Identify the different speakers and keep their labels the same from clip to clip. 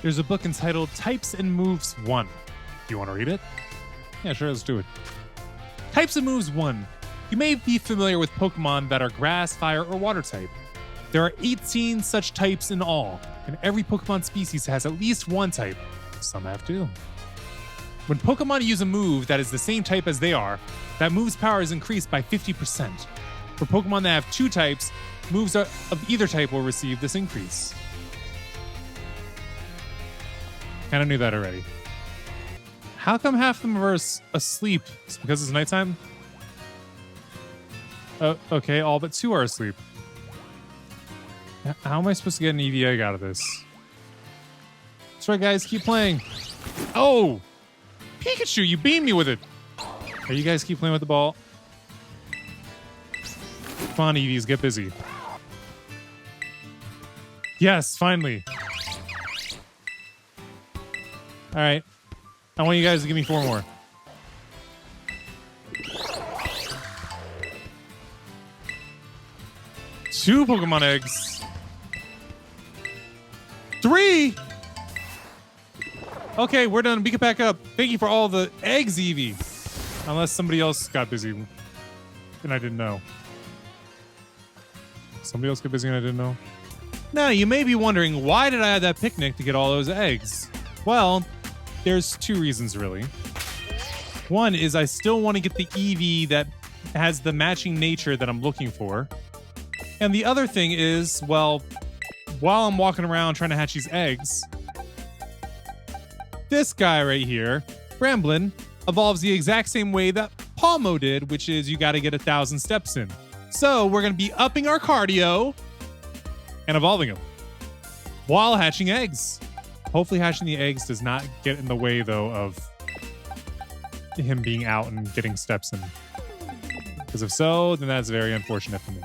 Speaker 1: There's a book entitled Types and Moves 1. Do you want to read it? Yeah, sure, let's do it. Types and Moves 1. You may be familiar with Pokemon that are grass, fire, or water type. There are 18 such types in all, and every Pokemon species has at least one type. Some have two. When Pokemon use a move that is the same type as they are, that move's power is increased by 50%. For Pokemon that have two types, moves of either type will receive this increase. Kind of knew that already. How come half of them are asleep? It's because it's nighttime? Okay, all but two are asleep. How am I supposed to get an EV egg out of this? That's right, guys. Keep playing. Oh! Pikachu, you beamed me with it. Okay, you guys keep playing with the ball. Come on, EVs, get busy. Yes, finally. All right. I want you guys to give me 4 more. Two Pokemon eggs. 3? Okay, we're done. We can back up. Thank you for all the eggs, Eevee. Unless somebody else got busy and I didn't know. Somebody else got busy and I didn't know. Now, you may be wondering, why did I have that picnic to get all those eggs? Well, there's 2 reasons, really. One is I still want to get the Eevee that has the matching nature that I'm looking for. And the other thing is, well, while I'm walking around trying to hatch these eggs, this guy right here, Bramblin, evolves the exact same way that Palmo did, which is you got to get 1,000 steps in. So we're going to be upping our cardio and evolving him while hatching eggs. Hopefully hatching the eggs does not get in the way, though, of him being out and getting steps in. Because if so, then that's very unfortunate for me.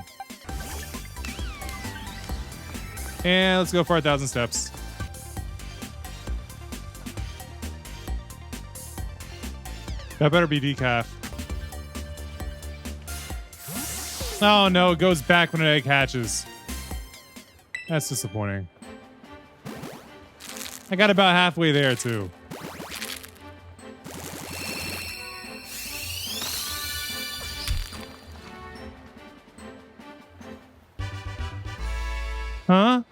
Speaker 1: And let's go for 1,000 steps. That better be decaf. Oh no, it goes back when an egg hatches. That's disappointing. I got about halfway there too. Huh?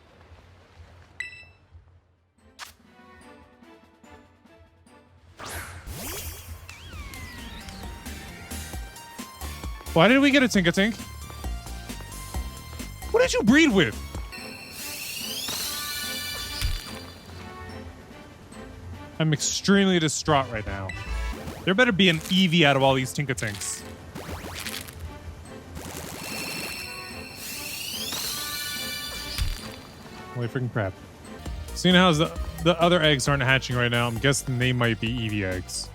Speaker 1: Why did we get a Tinkatink? What did you breed with? I'm extremely distraught right now. There better be an Eevee out of all these Tinkatinks. Holy freaking crap. Seeing how the other eggs aren't hatching right now, I'm guessing they might be Eevee eggs.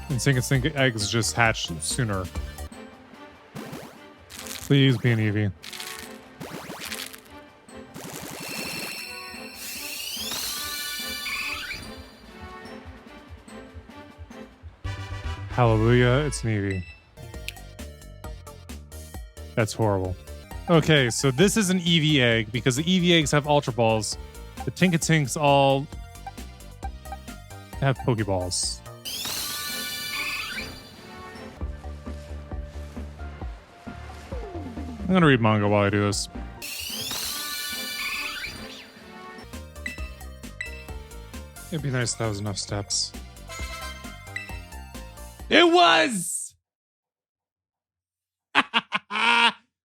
Speaker 1: And Tinkatink eggs just hatch sooner. Please be an Eevee. Hallelujah, it's an Eevee. That's horrible. Okay, so this is an Eevee egg because the Eevee eggs have Ultra Balls. The Tinkatinks all have Pokeballs. I'm gonna read manga while I do this. It'd be nice if that was enough steps. It was!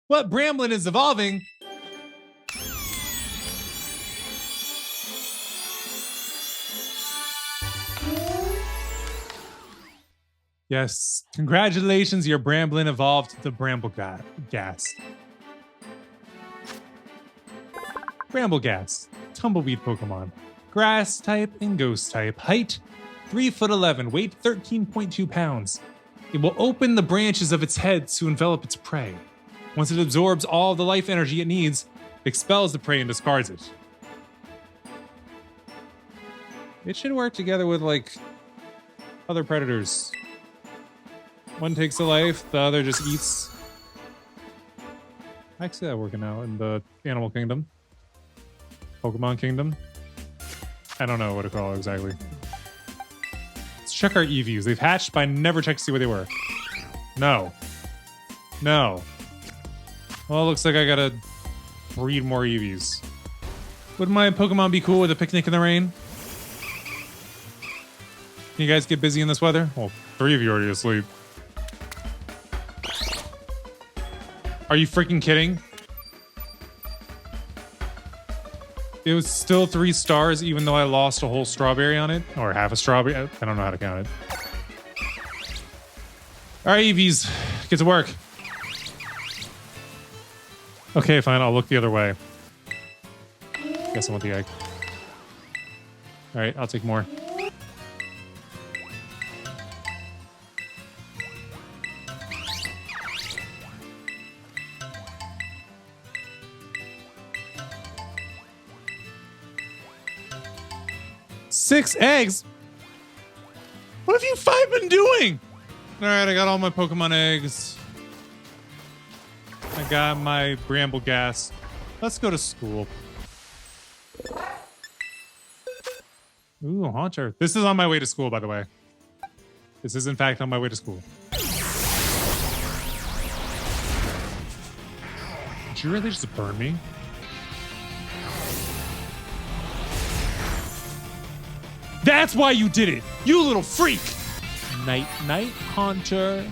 Speaker 1: What Bramblin is evolving? Yes, congratulations, your Bramblin evolved to Brambleghast. Brambleghast, tumbleweed Pokemon. Grass type and ghost type. Height 3'11", weight 13.2 pounds. It will open the branches of its head to envelop its prey. Once it absorbs all the life energy it needs, it expels the prey and discards it. It should work together with, like, other predators. One takes a life, the other just eats. I see that working out in the animal kingdom. Pokemon kingdom. I don't know what to call it exactly. Let's check our EVs. They've hatched, but I never checked to see where they were. No. No. Well, it looks like I gotta breed more EVs. Would my Pokemon be cool with a picnic in the rain? Can you guys get busy in this weather? Well, 3 of you are already asleep. Are you freaking kidding? It was still 3 stars even though I lost a whole strawberry on it. Or half a strawberry. I don't know how to count it. Alright, EVs. Get to work. Okay, fine. I'll look the other way. Guess I want the egg. Alright, I'll take more. Six eggs? What have you 5 been doing? Alright, I got all my Pokemon eggs. I got my Bramble Gas. Let's go to school. Ooh, Haunter. This is on my way to school, by the way. This is, in fact, on my way to school. Did you really just burn me? That's why you did it, you little freak! Night, night, Haunter.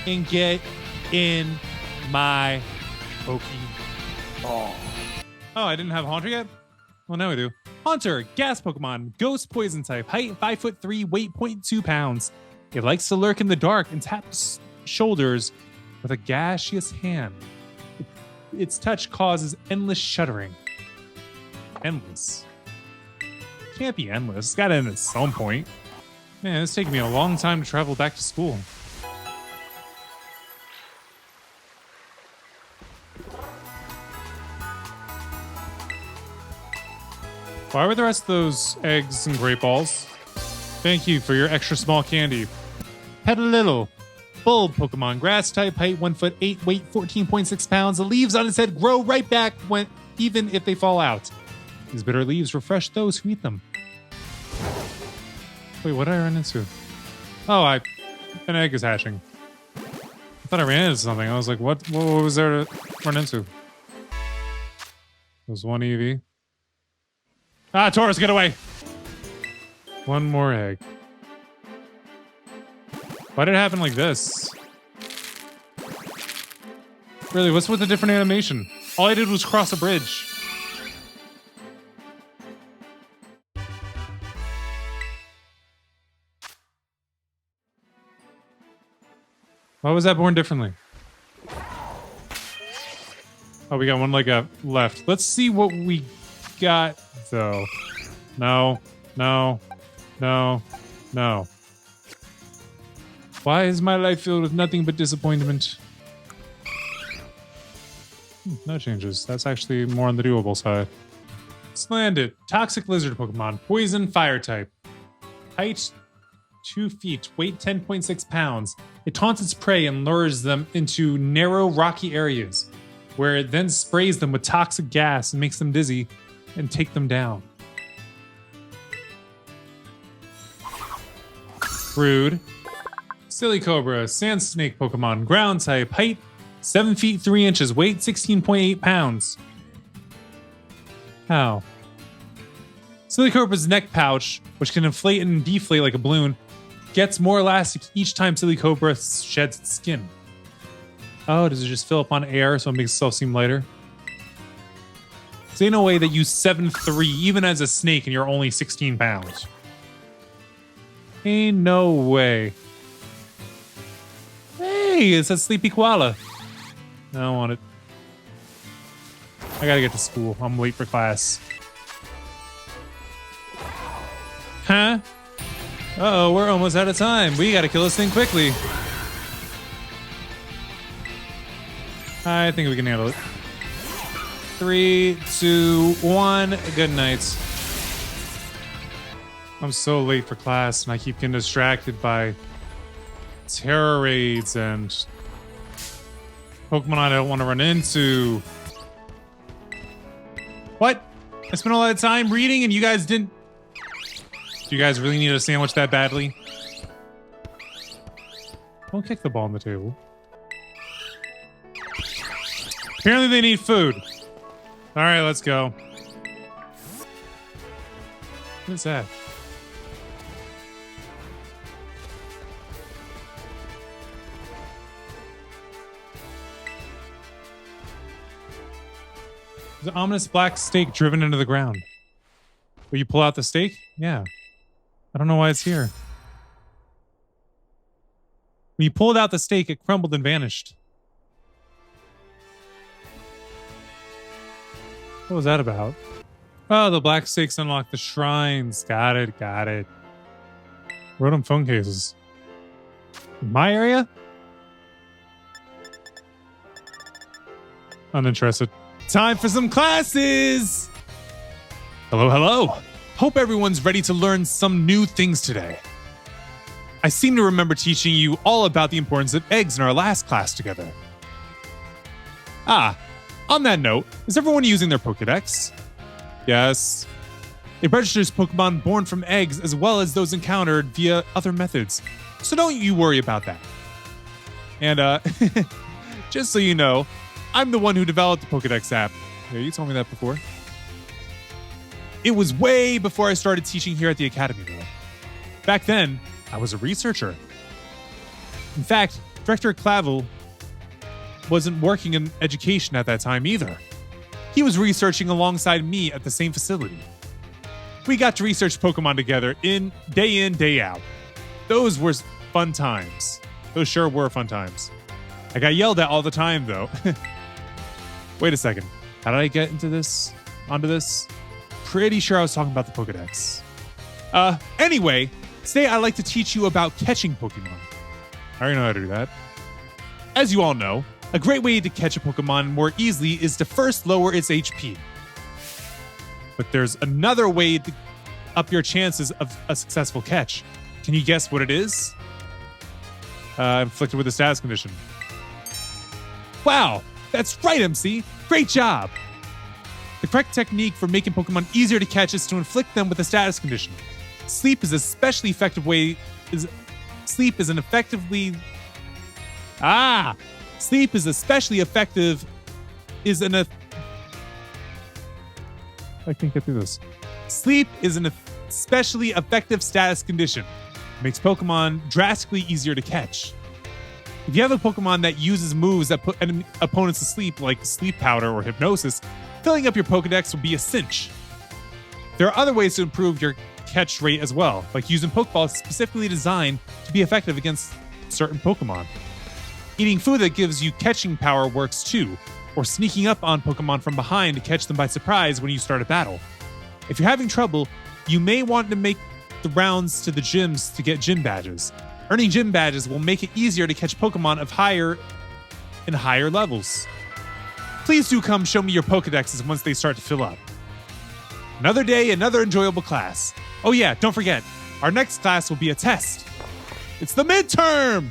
Speaker 1: And get in my Pokeball. Oh, I didn't have Haunter yet? Well, now we do. Haunter, gas Pokemon, ghost poison type, height 5'3", weight 0.2 pounds. It likes to lurk in the dark and tap shoulders with a gaseous hand. Its touch causes endless shuddering. Endless. Can't be endless. It's gotta end at some point. Man, it's taking me a long time to travel back to school. Why were the rest of those eggs and great balls? Thank you for your extra small candy. Pet a little. Bulb Pokemon, grass type, height 1'8", weight 14.6 pounds. The leaves on its head grow right back even if they fall out. These bitter leaves refresh those who eat them. Wait, what did I run into? Oh, an egg is hatching. I thought I ran into something. I was like, what was there to run into? There's one EV. Ah, Taurus, get away! One more egg. Why did it happen like this? Really, what's with the different animation? All I did was cross a bridge. Why was that born differently? Oh, we got one leg up left. Let's see what we got, though. No, no, no, no. Why is my life filled with nothing but disappointment? No changes. That's actually more on the doable side. Slandit, toxic lizard Pokemon, poison fire type. Height 2 feet, weight 10.6 pounds. It taunts its prey and lures them into narrow, rocky areas, where it then sprays them with toxic gas and makes them dizzy and take them down. Rude. Silly Cobra, sand snake Pokemon, ground type, height 7 feet 3 inches, weight 16.8 pounds. How? Silly Cobra's neck pouch, which can inflate and deflate like a balloon, gets more elastic each time Silly Cobra sheds its skin. Oh, does it just fill up on air so it makes itself seem lighter? There's no way that you 7'3", even as a snake, and you're only 16 pounds. Ain't no way. Hey, it's a sleepy koala. I don't want it. I gotta get to school. I'm late for class. Huh? Uh-oh, we're almost out of time. We gotta kill this thing quickly. I think we can handle it. 3, 2, 1. Good night. I'm so late for class, and I keep getting distracted by terror raids and Pokemon I don't want to run into. What? I spent a lot of time reading and you guys didn't. Do you guys really need a sandwich that badly? Don't kick the ball on the table. Apparently they need food. All right, let's go. What is that? There's an ominous black stake driven into the ground. Will you pull out the stake? Yeah. I don't know why it's here. When you pulled out the stake, it crumbled and vanished. What was that about? Oh, the black stakes unlock the shrines. Got it, got it. Rotom phone cases. My area? Uninterested. Time for some classes! Hello, hello. Hope everyone's ready to learn some new things today. I seem to remember teaching you all about the importance of eggs in our last class together. Ah, on that note, is everyone using their Pokédex? Yes. It registers Pokemon born from eggs as well as those encountered via other methods, so don't you worry about that. And just so you know, I'm the one who developed the Pokédex app. Yeah, you told me that before. It was way before I started teaching here at the Academy, though. Back then, I was a researcher. In fact, Director Clavel wasn't working in education at that time either. He was researching alongside me at the same facility. We got to research Pokemon together in, day out. Those were fun times. Those sure were fun times. I got yelled at all the time, though. Wait a second. How did I get into this? Onto this? Pretty sure I was talking about the Pokédex. Anyway, today I'd like to teach you about catching Pokemon. I already know how to do that. As you all know, a great way to catch a Pokemon more easily is to first lower its HP. But there's another way to up your chances of a successful catch. Can you guess what it is? Inflicted with a status condition. Wow, that's right, MC. Great job. The correct technique for making Pokemon easier to catch is to inflict them with a status condition. Sleep is an effectively especially effective I can't get through this. Sleep is an especially effective status condition. It makes Pokemon drastically easier to catch. If you have a Pokemon that uses moves that put opponents to sleep, like Sleep Powder or Hypnosis, filling up your Pokedex will be a cinch. There are other ways to improve your catch rate as well, like using Pokeballs specifically designed to be effective against certain Pokemon. Eating food that gives you catching power works too, or sneaking up on Pokemon from behind to catch them by surprise when you start a battle. If you're having trouble, you may want to make the rounds to the gyms to get gym badges. Earning gym badges will make it easier to catch Pokemon of higher levels. Please do come show me your Pokedexes once they start to fill up. Another day, another enjoyable class. Oh yeah, don't forget, our next class will be a test. It's the midterm!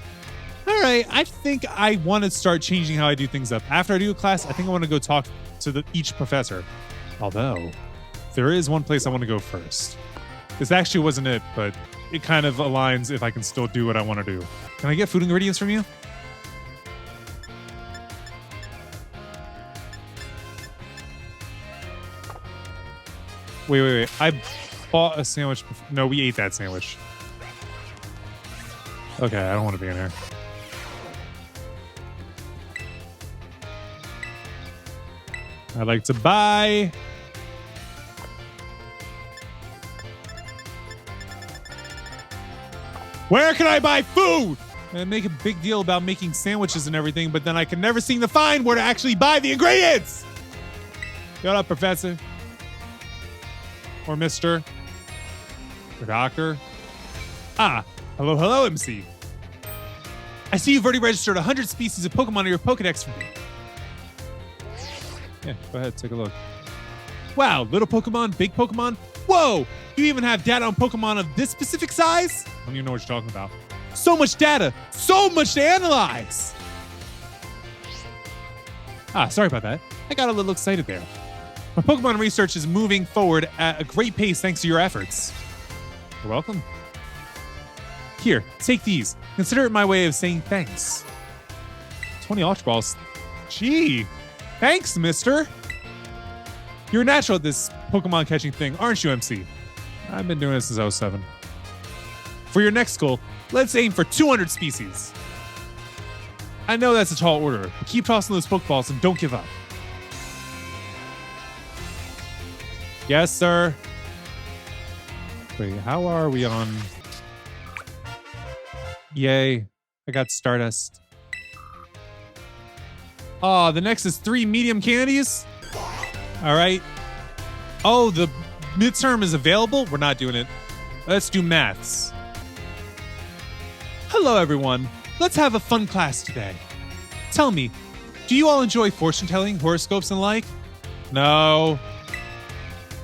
Speaker 1: All right, I think I want to start changing how I do things up. After I do a class, I think I want to go talk to each professor. Although, there is one place I want to go first. This actually wasn't it, but it kind of aligns if I can still do what I want to do. Can I get food ingredients from you? Wait. I bought a sandwich before. No, we ate that sandwich. Okay, I don't want to be in here. I'd like to buy. Where can I buy food? I make a big deal about making sandwiches and everything, but then I can never seem to find where to actually buy the ingredients. Shut up, Professor. Or Mister. Or Doctor. Ah, hello, MC. I see you've already registered 100 species of Pokemon in your Pokedex for me. Yeah, go ahead, take a look. Wow, little Pokemon, big Pokemon. Whoa, you even have data on Pokemon of this specific size? I don't even know what you're talking about. So much data, so much to analyze. Ah, sorry about that. I got a little excited there. My Pokemon research is moving forward at a great pace thanks to your efforts. You're welcome. Here, take these. Consider it my way of saying thanks. 20 Ultra Balls. Gee, thanks, mister. You're a natural at this Pokemon catching thing, aren't you, MC? I've been doing this since I was 7. For your next goal, let's aim for 200 species. I know that's a tall order, but keep tossing those Pokeballs and don't give up. Yes, sir. Wait, how are we on? Yay, I got Stardust. Oh, the next is 3 medium candies? All right. Oh, the midterm is available? We're not doing it. Let's do maths. Hello, everyone. Let's have a fun class today. Tell me, do you all enjoy fortune telling, horoscopes, and the like? No.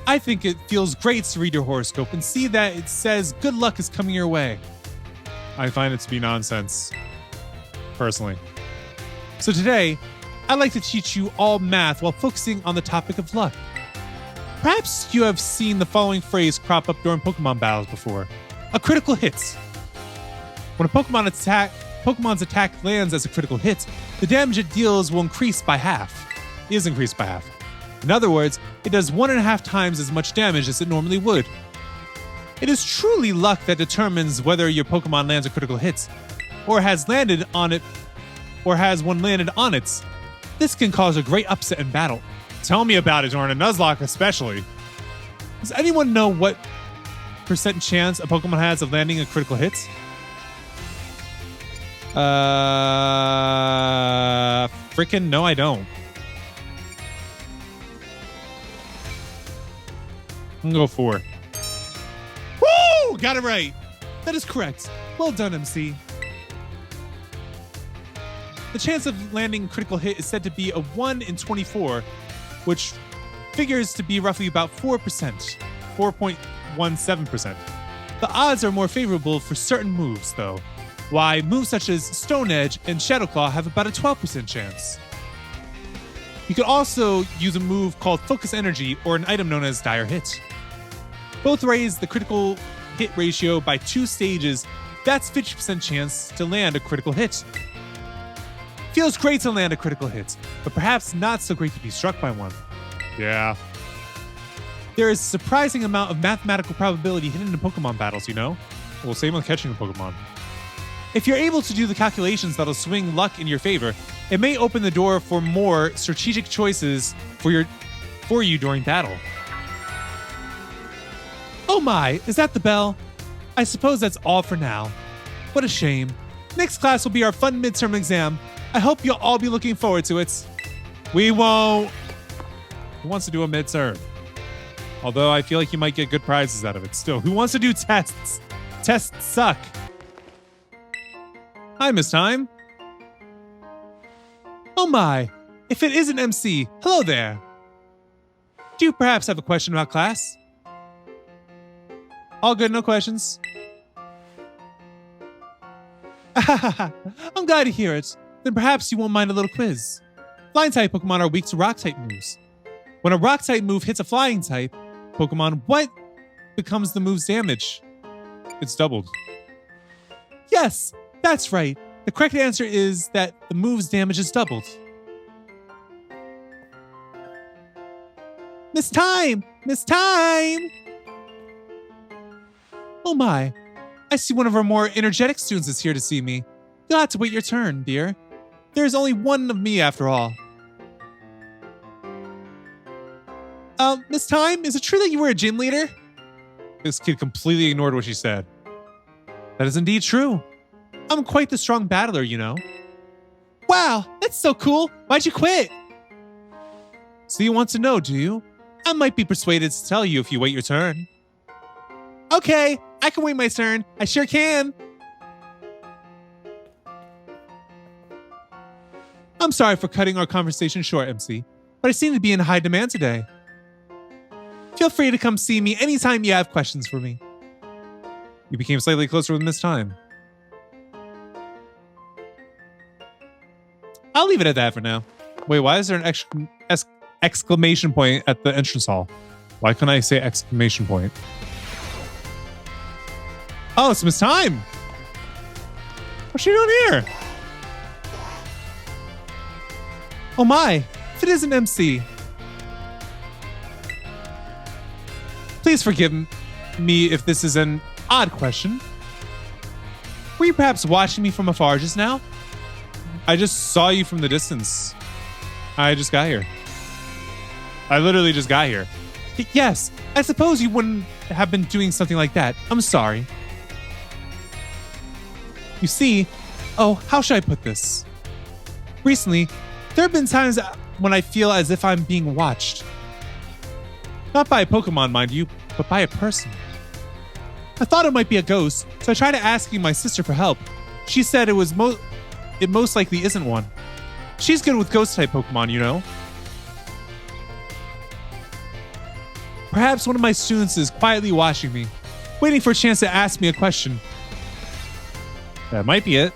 Speaker 1: I think it feels great to read your horoscope and see that it says good luck is coming your way. I find it to be nonsense, personally. So today, I'd like to teach you all math while focusing on the topic of luck. Perhaps you have seen the following phrase crop up during Pokemon battles before. A critical hit. When a Pokemon's attack lands as a critical hit, the damage it deals will increase by half. Is increased by half. In other words, it does 1.5 times as much damage as it normally would. It is truly luck that determines whether your Pokemon lands a critical hit, or has one landed on it. This can cause a great upset in battle. Tell me about it, Jordan. Nuzlocke especially. Does anyone know what % chance a Pokemon has of landing a critical hit? Frickin' no, I don't. I'm gonna go 4. Woo! Got it right. That is correct. Well done, MC. The chance of landing a critical hit is said to be a 1 in 24, which figures to be roughly about 4%, 4.17%. The odds are more favorable for certain moves, though. Why, moves such as Stone Edge and Shadow Claw have about a 12% chance. You could also use a move called Focus Energy or an item known as Dire Hit. Both raise the critical hit ratio by 2 stages. That's 50% chance to land a critical hit. Feels great to land a critical hit, but perhaps not so great to be struck by one. Yeah. There is a surprising amount of mathematical probability hidden in Pokemon battles, you know? Well, same with catching a Pokemon. If you're able to do the calculations that'll swing luck in your favor, it may open the door for more strategic choices for you during battle. Oh my, is that the bell? I suppose that's all for now. What a shame. Next class will be our fun midterm exam. I hope you'll all be looking forward to it. We won't. Who wants to do a midterm? Although I feel like you might get good prizes out of it still. Who wants to do tests? Tests suck. Hi, Miss Time. Oh my, if it isn't MC, hello there. Do you perhaps have a question about class? All good, no questions? I'm glad to hear it. Then perhaps you won't mind a little quiz. Flying-type Pokemon are weak to Rock-type moves. When a Rock-type move hits a Flying-type Pokemon, what becomes the move's damage? It's doubled. Yes, that's right. The correct answer is that the move's damage is doubled. Miss Time! Miss Time! Oh my, I see one of our more energetic students is here to see me. You'll have to wait your turn, dear. There is only one of me after all. Miss Time, is it true that you were a gym leader? This kid completely ignored what she said. That is indeed true. I'm quite the strong battler, you know. Wow, that's so cool. Why'd you quit? So you want to know, do you? I might be persuaded to tell you if you wait your turn. Okay, I can wait my turn. I sure can. I'm sorry for cutting our conversation short, MC, but I seem to be in high demand today. Feel free to come see me anytime you have questions for me. You became slightly closer with Miss Time. I'll leave it at that for now. Wait, why is there an exclamation point at the entrance hall. Why couldn't I say exclamation point? Oh, it's Miss Time. What's she doing here? Oh my, if it isn't MC. Please forgive me if this is an odd question. Were you perhaps watching me from afar just now? I just saw you from the distance. I just got here. I literally just got here. Yes, I suppose you wouldn't have been doing something like that. I'm sorry. You see, oh, how should I put this? Recently, there have been times when I feel as if I'm being watched. Not by a Pokemon, mind you, but by a person. I thought it might be a ghost, so I tried asking my sister for help. She said it most likely isn't one. She's good with ghost-type Pokemon, you know. Perhaps one of my students is quietly watching me, waiting for a chance to ask me a question. That might be it.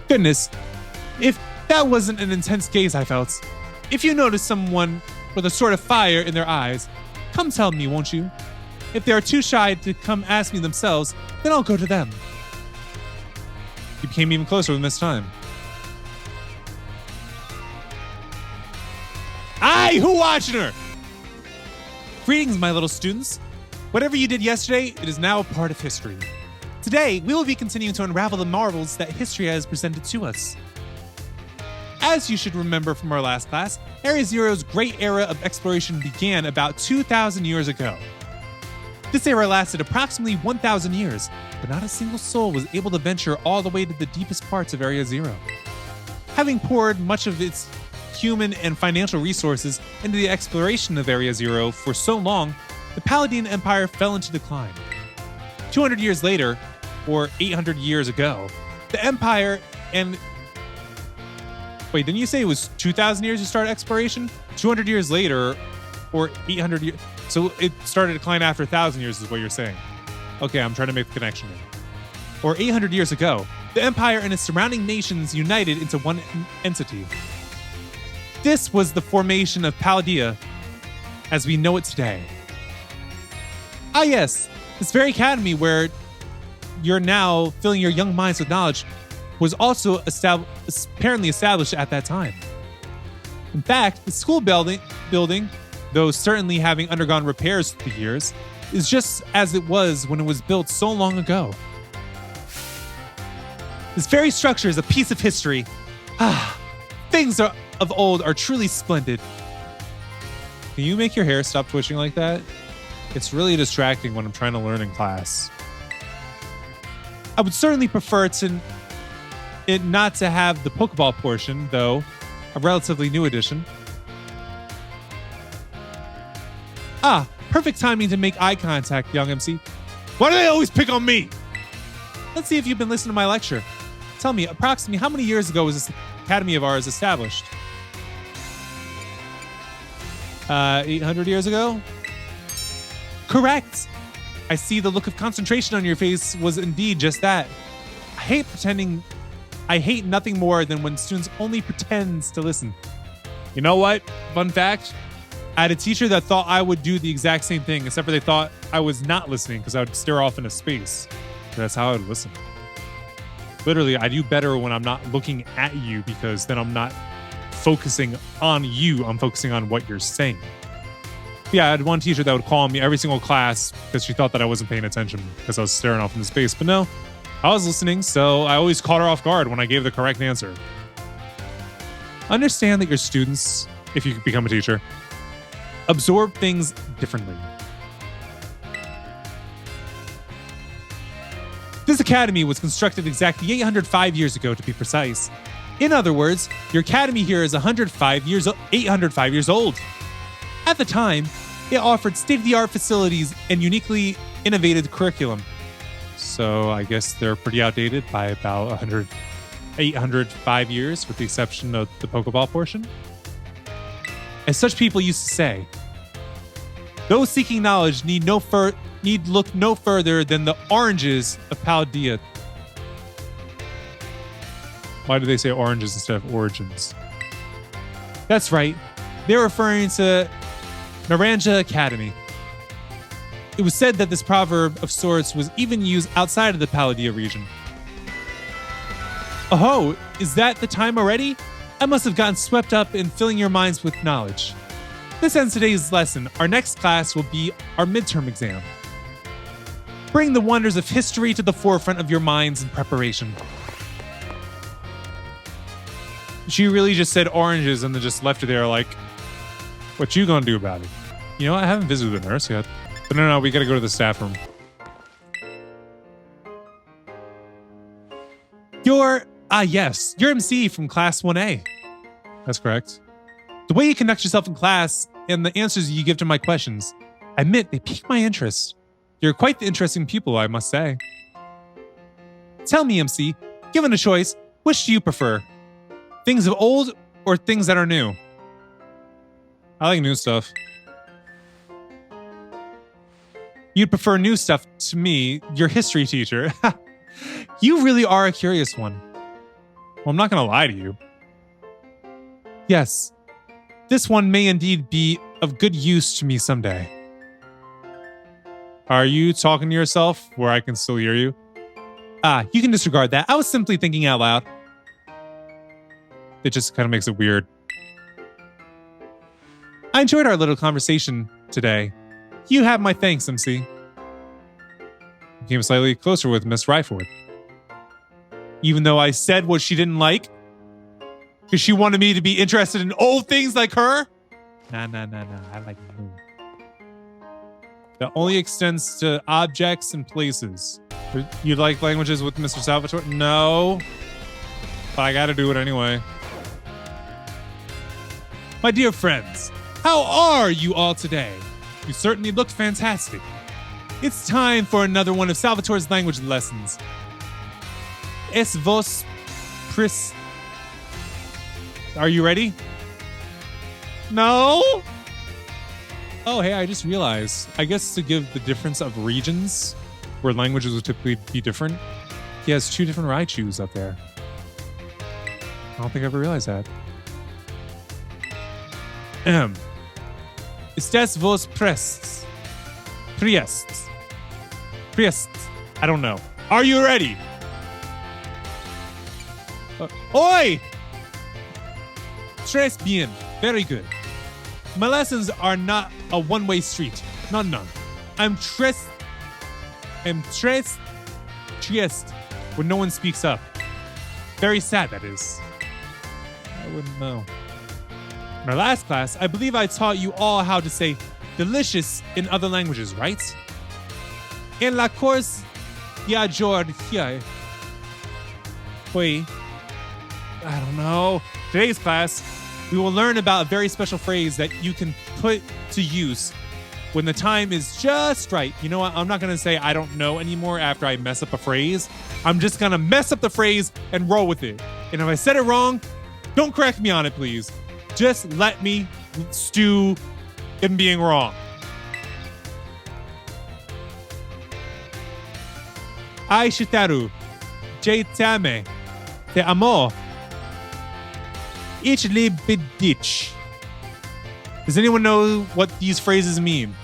Speaker 1: Goodness, if that wasn't an intense gaze I felt. If you notice someone with a sort of fire in their eyes, come tell me, won't you? If they are too shy to come ask me themselves, then I'll go to them. You became even closer with Miss Time. Aye, who watching her? Greetings, my little students. Whatever you did yesterday, it is now a part of history. Today, we will be continuing to unravel the marvels that history has presented to us. As you should remember from our last class, Area Zero's great era of exploration began about 2,000 years ago. This era lasted approximately 1,000 years, but not a single soul was able to venture all the way to the deepest parts of Area Zero. Having poured much of its human and financial resources into the exploration of Area Zero for so long, the Paldean Empire fell into decline. 200 years later, or 800 years ago, the Empire and... Wait, didn't you say it was 2,000 years to start exploration? 200 years later, or 800 years... So it started to decline after 1,000 years is what you're saying. Okay, I'm trying to make the connection here. Or 800 years ago, the Empire and its surrounding nations united into one entity. This was the formation of Paldea as we know it today. Ah yes, this very academy where you're now filling your young minds with knowledge was also apparently established at that time. In fact, the school building, though certainly having undergone repairs through the years, is just as it was when it was built so long ago. This very structure is a piece of history. Things of old are truly splendid. Can you make your hair stop twitching like that? It's really distracting when I'm trying to learn in class. I would certainly prefer it not to have the Pokeball portion, though, a relatively new addition. Perfect timing to make eye contact, young MC. Why do they always pick on me? Let's see if you've been listening to my lecture. Tell me, approximately how many years ago was this academy of ours established? 800 years ago? Correct. I see the look of concentration on your face was indeed just that. I hate nothing more than when students only pretends to listen. You know what? Fun fact. I had a teacher that thought I would do the exact same thing, except for they thought I was not listening because I would stare off into space. That's how I would listen. Literally, I do better when I'm not looking at you because then I'm not focusing on you. I'm focusing on what you're saying. Yeah, I had one teacher that would call me every single class because she thought that I wasn't paying attention because I was staring off into space. But no, I was listening, so I always caught her off guard when I gave the correct answer. Understand that your students, if you become a teacher, absorb things differently. This academy was constructed exactly 805 years ago, to be precise. In other words, your academy here is 805 years old. At the time, it offered state-of-the-art facilities and uniquely innovative curriculum. So I guess they're pretty outdated by about 805 years, with the exception of the Pokeball portion. As such people used to say, those seeking knowledge need look no further than the oranges of Paldea. Why do they say oranges instead of origins? That's right. They're referring to Naranja Academy. It was said that this proverb of sorts was even used outside of the Paladia region. Oh, is that the time already? I must have gotten swept up in filling your minds with knowledge. This ends today's lesson. Our next class will be our midterm exam. Bring the wonders of history to the forefront of your minds in preparation. She really just said oranges and then just left it there like, what you gonna do about it? You know, I haven't visited the nurse yet. But no, we gotta go to the staff room. Yes, you're MC from Class 1A. That's correct. The way you conduct yourself in class and the answers you give to my questions, I admit they pique my interest. You're quite the interesting pupil, I must say. Tell me, MC, given a choice, which do you prefer? Things of old or things that are new? I like new stuff. You'd prefer new stuff to me, your history teacher. You really are a curious one. Well, I'm not going to lie to you. Yes, this one may indeed be of good use to me someday. Are you talking to yourself where I can still hear you? You can disregard that. I was simply thinking out loud. It just kind of makes it weird. I enjoyed our little conversation today. You have my thanks, MC. Became slightly closer with Miss Ryford. Even though I said what she didn't like, because she wanted me to be interested in old things like her. Nah. I like new. That only extends to objects and places. You like languages with Mr. Salvatore? No. But I gotta do it anyway. My dear friends, how are you all today? You certainly look fantastic. It's time for another one of Salvatore's language lessons. Es vos pris... Are you ready? No? Oh, hey, I just realized. I guess to give the difference of regions, where languages would typically be different, he has 2 different Raichus up there. I don't think I ever realized that. Estes vos prests. Priests. I don't know. Are you ready? Oi! Tres bien. Very good. My lessons are not a one-way street. None. I'm tres trieste when no one speaks up. Very sad, that is. I wouldn't know. In our last class, I believe I taught you all how to say delicious in other languages, right? En la course viaggior here. Wait. I don't know. Today's class, we will learn about a very special phrase that you can put to use when the time is just right. You know what? I'm not going to say I don't know anymore after I mess up a phrase. I'm just going to mess up the phrase and roll with it. And if I said it wrong, don't correct me on it, please. Just let me stew in being wrong. Ai shitaru, je t'ame, te amo. Ich liebe dich. Does anyone know what these phrases mean?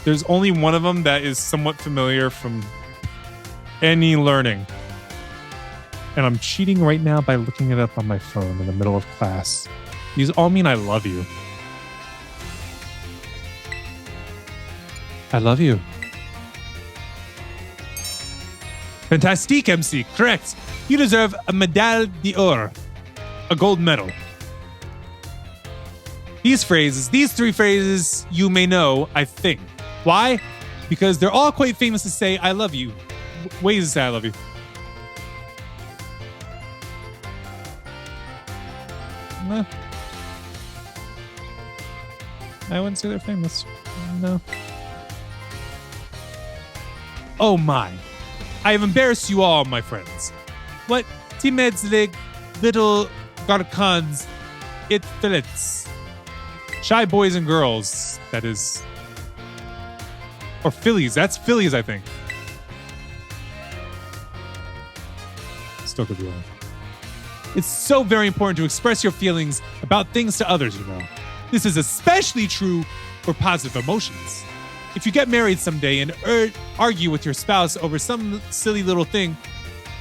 Speaker 1: There's only one of them that is somewhat familiar from any learning. And I'm cheating right now by looking it up on my phone in the middle of class. These all mean I love you. I love you. Fantastique, MC. Correct. You deserve a médaille d'or, a gold medal. These 3 phrases you may know, I think. Why? Because they're all quite famous to say I love you. Ways to say I love you. No. I wouldn't say they're famous. No. Oh my. I have embarrassed you all, my friends. What timidly little garcons it fillets. Shy boys and girls, that is. Or fillies. That's fillies, I think. Still could be wrong. It's so very important to express your feelings about things to others, you know. This is especially true for positive emotions. If you get married someday and argue with your spouse over some silly little thing,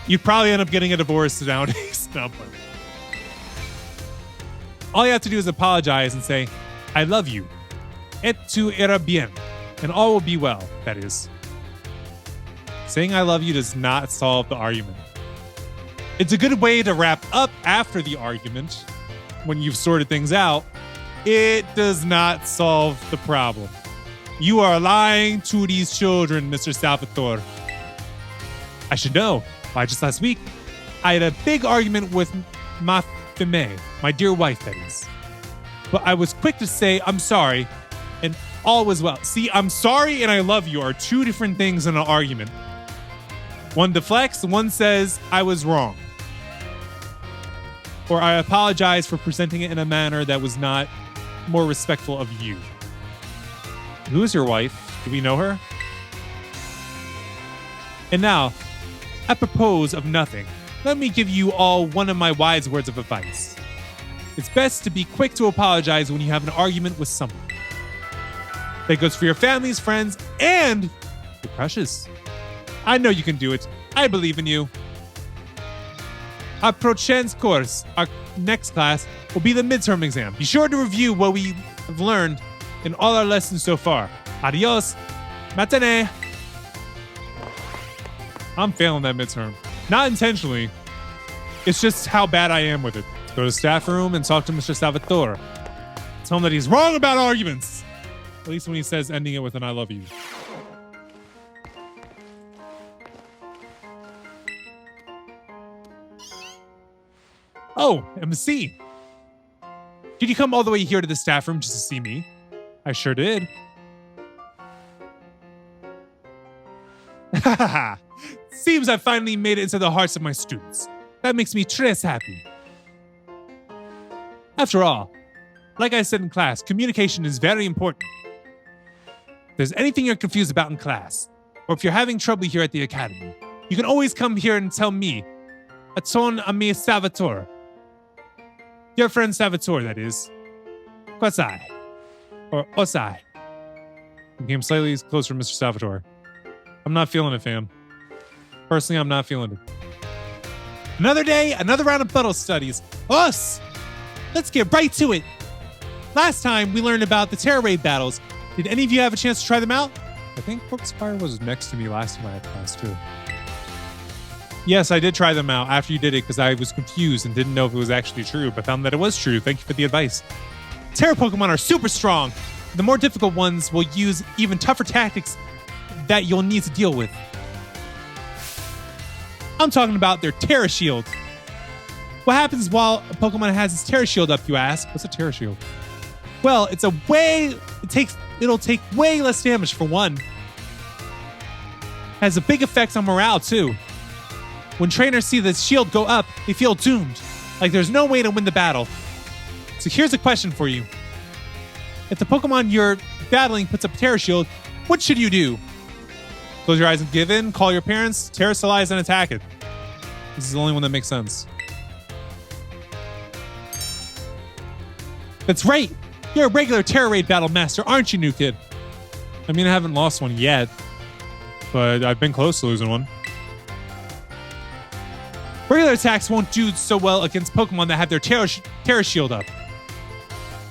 Speaker 1: you'd probably end up getting a divorce nowadays. No, but all you have to do is apologize and say, I love you. Et tu irá bien. And all will be well, that is. Saying I love you does not solve the argument. It's a good way to wrap up after the argument when you've sorted things out. It does not solve the problem. You are lying to these children, Mr. Salvatore. I should know. Why, just last week, I had a big argument with ma femme, my dear wife, that is. But I was quick to say, I'm sorry, and all was well. See, I'm sorry and I love you are two different things in an argument. One deflects, one says, I was wrong. Or I apologize for presenting it in a manner that was not more respectful of you. Who is your wife? Do we know her? And now, apropos of nothing, let me give you all one of my wise words of advice. It's best to be quick to apologize when you have an argument with someone. That goes for your families, friends, and your crushes. I know you can do it. I believe in you. Our prochaine course, our next class, will be the midterm exam. Be sure to review what we have learned in all our lessons so far. Adios. Matinee. I'm failing that midterm. Not intentionally. It's just how bad I am with it. Go to the staff room and talk to Mr. Salvatore. Tell him that he's wrong about arguments. At least when he says ending it with an I love you. Oh, MC. Did you come all the way here to the staff room just to see me? I sure did. Seems I finally made it into the hearts of my students. That makes me tres happy. After all, like I said in class, communication is very important. If there's anything you're confused about in class, or if you're having trouble here at the academy, you can always come here and tell me. Aton ami Salvatore. Your friend Salvatore, that is. Quasai. Or Osai. Became slightly closer to Mr. Salvatore. I'm not feeling it, fam. Personally, I'm not feeling it. Another day, another round of battle studies. Us! Let's get right to it. Last time, we learned about the Terror Raid battles. Did any of you have a chance to try them out? I think Brookspire was next to me last time I had class, too. Yes, I did try them out after you did it because I was confused and didn't know if it was actually true, but found that it was true. Thank you for the advice. Terror Pokemon are super strong. The more difficult ones will use even tougher tactics that you'll need to deal with. I'm talking about their Terra Shield. What happens while a Pokemon has its Terra Shield up, you ask? What's a Terra Shield? Well, it'll take way less damage for one. Has a big effect on morale too. When trainers see the shield go up, they feel doomed, like there's no way to win the battle. So here's a question for you. If the Pokemon you're battling puts up a Terra Shield, what should you do? Close your eyes and give in, call your parents, Terrasilize, and attack it. This is the only one that makes sense. That's right! You're a regular Terror Raid battle master, aren't you, new kid? I mean, I haven't lost one yet, but I've been close to losing one. Regular attacks won't do so well against Pokemon that have their Terra Shield up.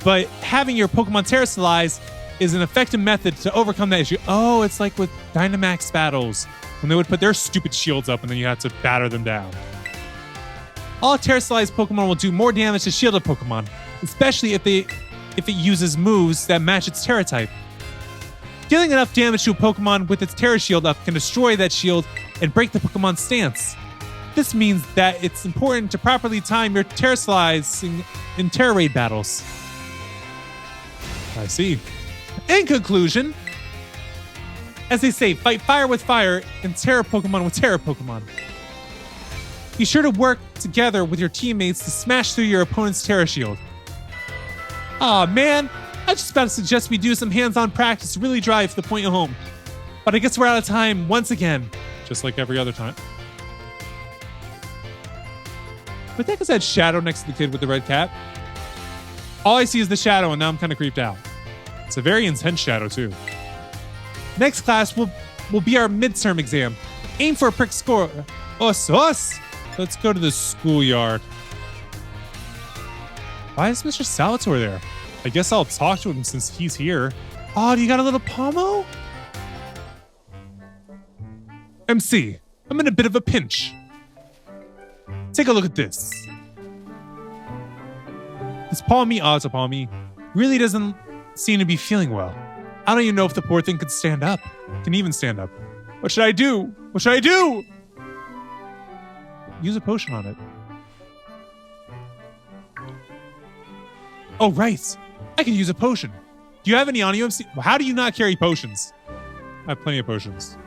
Speaker 1: But having your Pokemon Terrasilize is an effective method to overcome that issue. Oh, it's like with Dynamax battles, when they would put their stupid shields up and then you had to batter them down. All Terrasilize Pokemon will do more damage to shielded Pokemon, especially if it uses moves that match its Terra type. Dealing enough damage to a Pokemon with its Terra Shield up can destroy that shield and break the Pokemon's stance. This means that it's important to properly time your Terrasilizing in Terra Raid battles. I see. In conclusion, as they say, fight fire with fire and Terra Pokemon with Terra Pokemon. Be sure to work together with your teammates to smash through your opponent's Terra Shield. Aw, man, I was just about to suggest we do some hands-on practice to really drive the point home. But I guess we're out of time once again, just like every other time. What the heck is that shadow next to the kid with the red cap? All I see is the shadow, and now I'm kind of creeped out. It's a very intense shadow, too. Next class will be our midterm exam. Aim for a prick score. Us. Let's go to the schoolyard. Why is Mr. Salvatore there? I guess I'll talk to him since he's here. Oh, do you got a little Pomo? MC, I'm in a bit of a pinch. Take a look at this. This Palmy really doesn't seem to be feeling well. I don't even know if the poor thing could stand up. Can even stand up. What should I do? What should I do? Use a potion on it. Oh, right. I can use a potion. Do you have any on you, MC? How do you not carry potions? I have plenty of potions.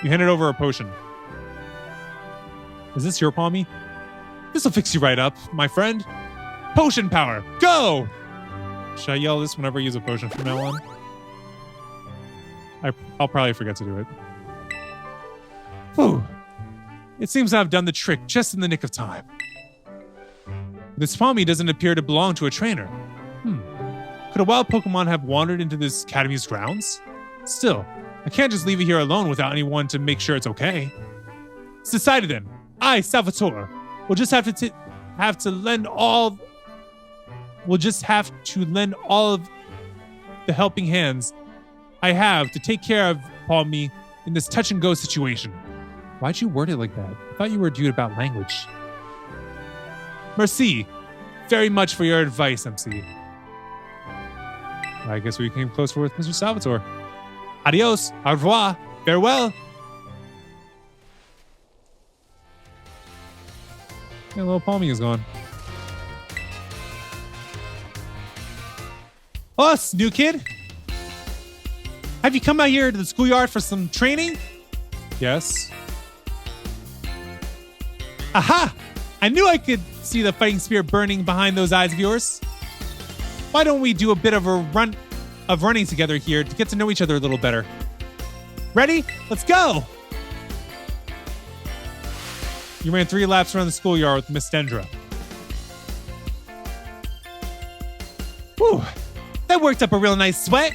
Speaker 1: You handed over a potion. Is this your Palmy? This'll fix you right up, my friend. Potion power, go! Should I yell this whenever I use a potion from now on? I'll probably forget to do it. Whew. It seems I've done the trick just in the nick of time. This Palmy doesn't appear to belong to a trainer. Could a wild Pokemon have wandered into this academy's grounds? Still, I can't just leave it here alone without anyone to make sure it's okay. It's decided then. I, Salvatore, will just have to lend all of the helping hands I have to take care of Palmy in this touch and go situation. Why'd you word it like that? I thought you were a dude about language. Merci very much for your advice, MC. I guess we came closer with Mr. Salvatore. Adios, au revoir, farewell. Yeah, little Palmy is gone. Us, new kid. Have you come out here to the schoolyard for some training? Yes. Aha! I knew I could see the fighting spirit burning behind those eyes of yours. Why don't we do a bit of running together here to get to know each other a little better? Ready? Let's go! You ran 3 laps around the schoolyard with Miss Dendra. Whew, that worked up a real nice sweat.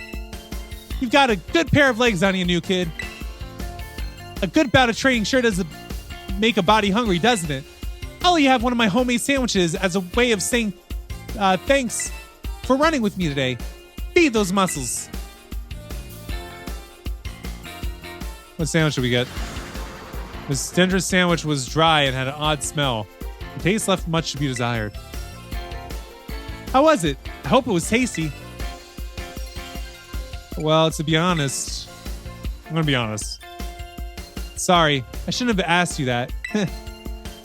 Speaker 1: You've got a good pair of legs on you, new kid. A good bout of training sure does make a body hungry, doesn't it? I'll let you have one of my homemade sandwiches as a way of saying thanks for running with me today. Feed those muscles. What sandwich did we get? Miss Dendra's sandwich was dry and had an odd smell. The taste left much to be desired. How was it? I hope it was tasty. Well, to be honest, I'm gonna be honest. Sorry, I shouldn't have asked you that.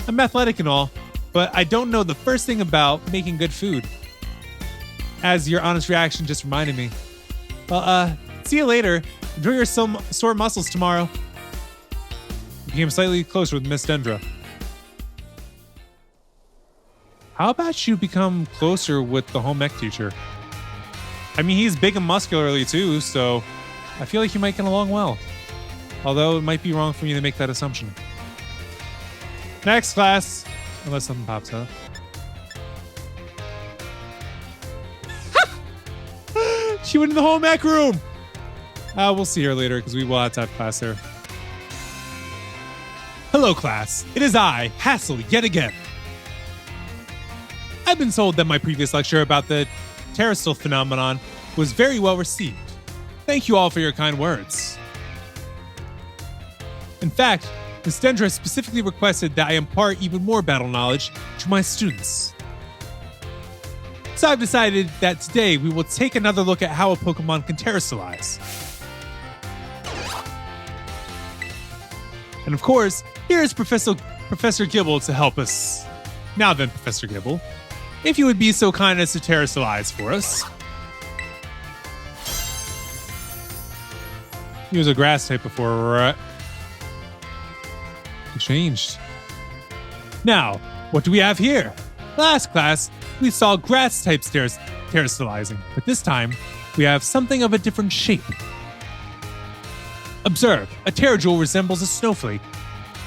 Speaker 1: I'm athletic and all, but I don't know the first thing about making good food. As your honest reaction just reminded me. Well, see you later. Enjoy your sore muscles tomorrow. You became slightly closer with Miss Dendra. How about you become closer with the home ec teacher? I mean, he's big and muscularly too, so I feel like you might get along well. Although it might be wrong for me to make that assumption. Next class, unless something pops up. She went in the home ec room. We'll see her later because we will have to have class there. Hello, class. It is I, Hassel, yet again. I've been told that my previous lecture about the terrestrial phenomenon was very well received. Thank you all for your kind words. In fact, Ms. Dendra specifically requested that I impart even more battle knowledge to my students. So I've decided that today we will take another look at how a Pokemon can terrestrialize. And of course, here is Professor Gibble to help us. Now then, Professor Gibble, if you would be so kind as to terrestrialize for us. He was a grass type before, right? He changed. Now, what do we have here? Last class, we saw grass types terrestrializing, but this time, we have something of a different shape. Observe, a Terrajewel resembles a snowflake.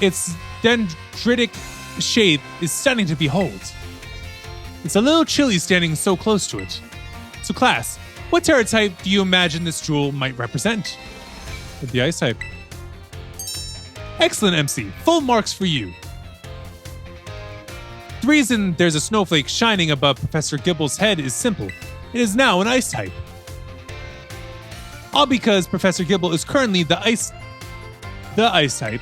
Speaker 1: Its dendritic shape is stunning to behold. It's a little chilly standing so close to it. So class, what Terra type do you imagine this jewel might represent? The Ice type. Excellent, MC. Full marks for you. The reason there's a snowflake shining above Professor Gibble's head is simple. It is now an Ice type. All because Professor Gibble is currently the Ice type.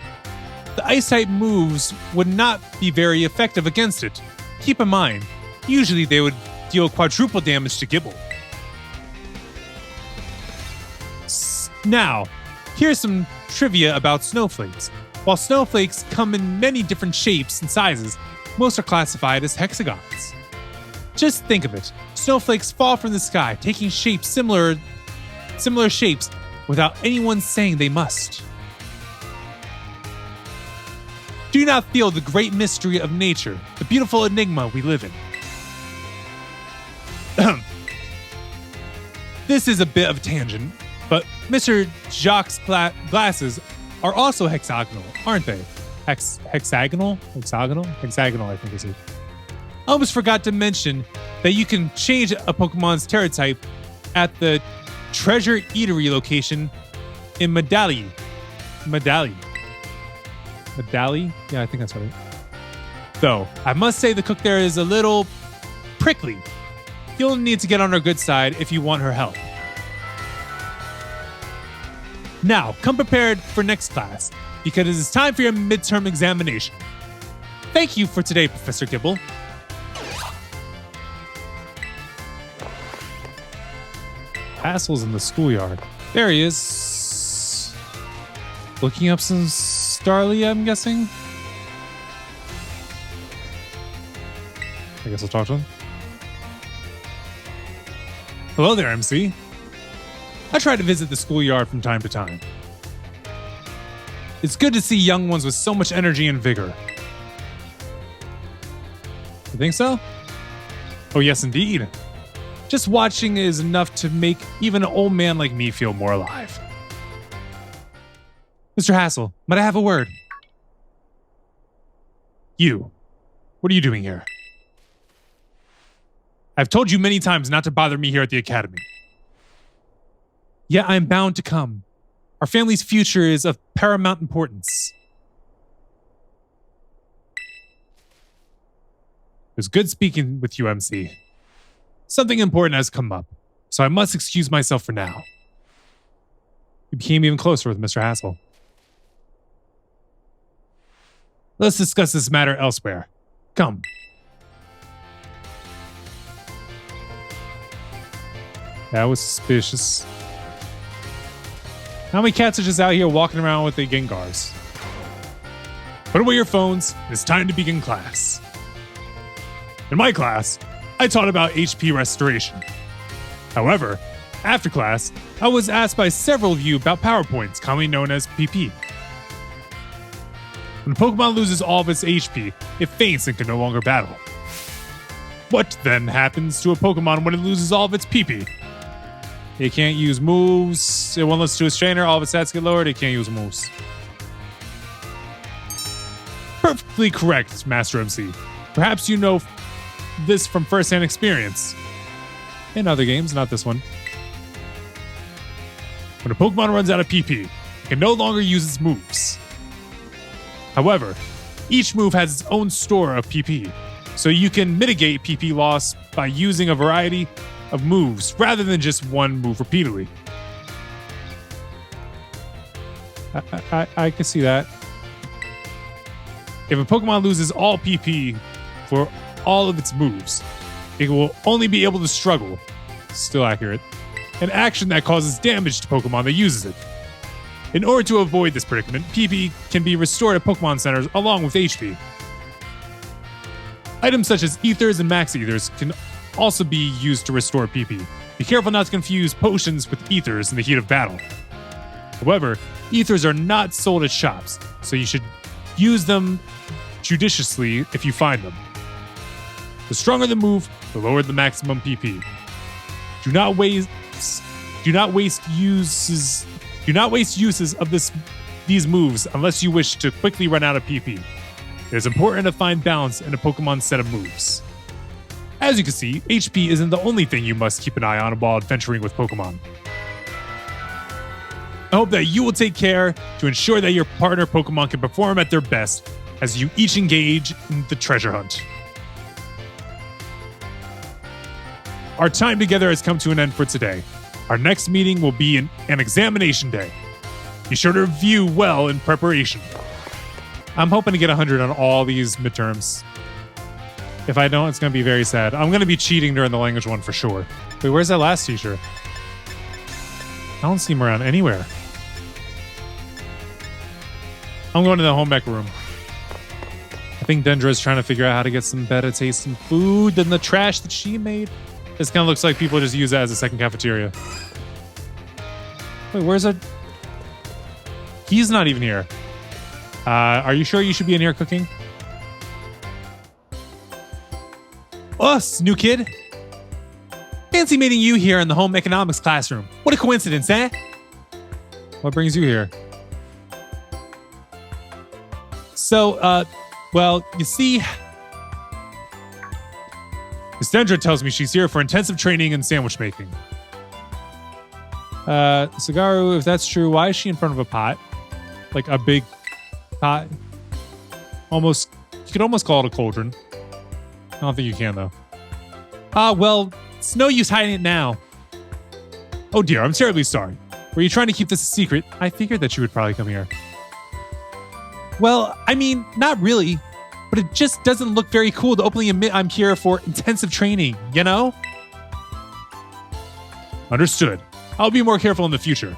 Speaker 1: The Ice type moves would not be very effective against it. Keep in mind, usually they would deal quadruple damage to Gibble. Now, here's some trivia about snowflakes. While snowflakes come in many different shapes and sizes, most are classified as hexagons. Just think of it. Snowflakes fall from the sky, taking shapes similar shapes without anyone saying they must. Do you not feel the great mystery of nature, the beautiful enigma we live in? This is a bit of a tangent, but Mr. Jacques' glasses are also hexagonal, aren't they? Hexagonal, I think is it. I almost forgot to mention that you can change a Pokemon's Terra type at the Treasure Eatery location in Medali? Yeah, I think that's right. Though, I must say the cook there is a little prickly. You'll need to get on her good side if you want her help. Now, come prepared for next class, because it is time for your midterm examination. Thank you for today, Professor Gibble. Hassel's in the schoolyard. There he is. Looking up some Starly, I'm guessing. I guess I'll talk to him. Hello there, MC. I try to visit the schoolyard from time to time. It's good to see young ones with so much energy and vigor. You think so? Oh, yes, indeed. Just watching is enough to make even an old man like me feel more alive. Mr. Hassel, might I have a word? You. What are you doing here? I've told you many times not to bother me here at the academy. Yet I am bound to come. Our family's future is of paramount importance. It was good speaking with you, MC. Something important has come up, so I must excuse myself for now. We became even closer with Mr. Hassel. Let's discuss this matter elsewhere. Come. That was suspicious. How many cats are just out here walking around with their Gengars? Put away your phones. It's time to begin class. In my class, I taught about HP restoration. However, after class, I was asked by several of you about PowerPoints, commonly known as PP. When a Pokemon loses all of its HP, it faints and can no longer battle. What then happens to a Pokemon when it loses all of its PP? It can't use moves. It won't listen to its trainer. All of its stats get lowered. It can't use moves. Perfectly correct, Master MC. Perhaps you know this from first-hand experience. In other games, not this one. When a Pokemon runs out of PP, it can no longer use its moves. However, each move has its own store of PP, so you can mitigate PP loss by using a variety of moves rather than just one move repeatedly. I can see that. If a Pokemon loses all PP for all of its moves, it will only be able to struggle, still accurate, an action that causes damage to Pokemon that uses it. In order to avoid this predicament, PP can be restored at Pokemon centers along with HP. Items such as Ethers and Max Ethers can also be used to restore PP. Be careful not to confuse potions with Ethers in the heat of battle. However, Ethers are not sold at shops, so you should use them judiciously if you find them. The stronger the move, the lower the maximum PP. Do not waste uses of these moves unless you wish to quickly run out of PP. It is important to find balance in a Pokemon's set of moves. As you can see, HP isn't the only thing you must keep an eye on while adventuring with Pokemon. I hope that you will take care to ensure that your partner Pokemon can perform at their best as you each engage in the treasure hunt. Our time together has come to an end for today. Our next meeting will be an examination day. Be sure to review well in preparation. I'm hoping to get 100 on all these midterms. If I don't, it's going to be very sad. I'm going to be cheating during the language one for sure. Wait, where's that last teacher? I don't see him around anywhere. I'm going to the home ec room. I think Dendra is trying to figure out how to get some better tasting food than the trash that she made. This kind of looks like people just use that as a second cafeteria. Wait, where's a... He's not even here. Are you sure you should be in here cooking? Us, new kid. Fancy meeting you here in the home economics classroom. What a coincidence, eh? What brings you here? So, well, you see, Miss Dendra tells me she's here for intensive training in sandwich making. Sagaru, if that's true, why is she in front of a pot? Like a big pot? Almost, you could almost call it a cauldron. I don't think you can, though. Well, it's no use hiding it now. Oh dear, I'm terribly sorry. Were you trying to keep this a secret? I figured that you would probably come here. Well, I mean, not really. But it just doesn't look very cool to openly admit I'm here for intensive training, you know? Understood. I'll be more careful in the future.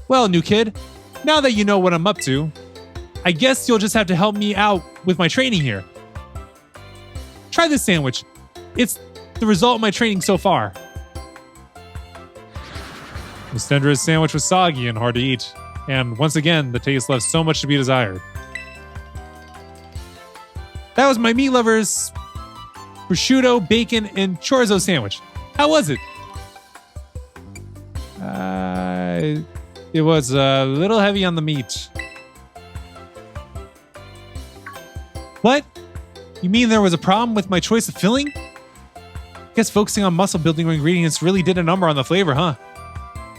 Speaker 1: Well, new kid, now that you know what I'm up to, I guess you'll just have to help me out with my training here. Try this sandwich. It's the result of my training so far. Miss Dendra's sandwich was soggy and hard to eat, and once again, the taste left so much to be desired. That was my meat lover's prosciutto, bacon, and chorizo sandwich. How was it? It was a little heavy on the meat. What? You mean there was a problem with my choice of filling? Guess focusing on muscle building ingredients really did a number on the flavor, huh?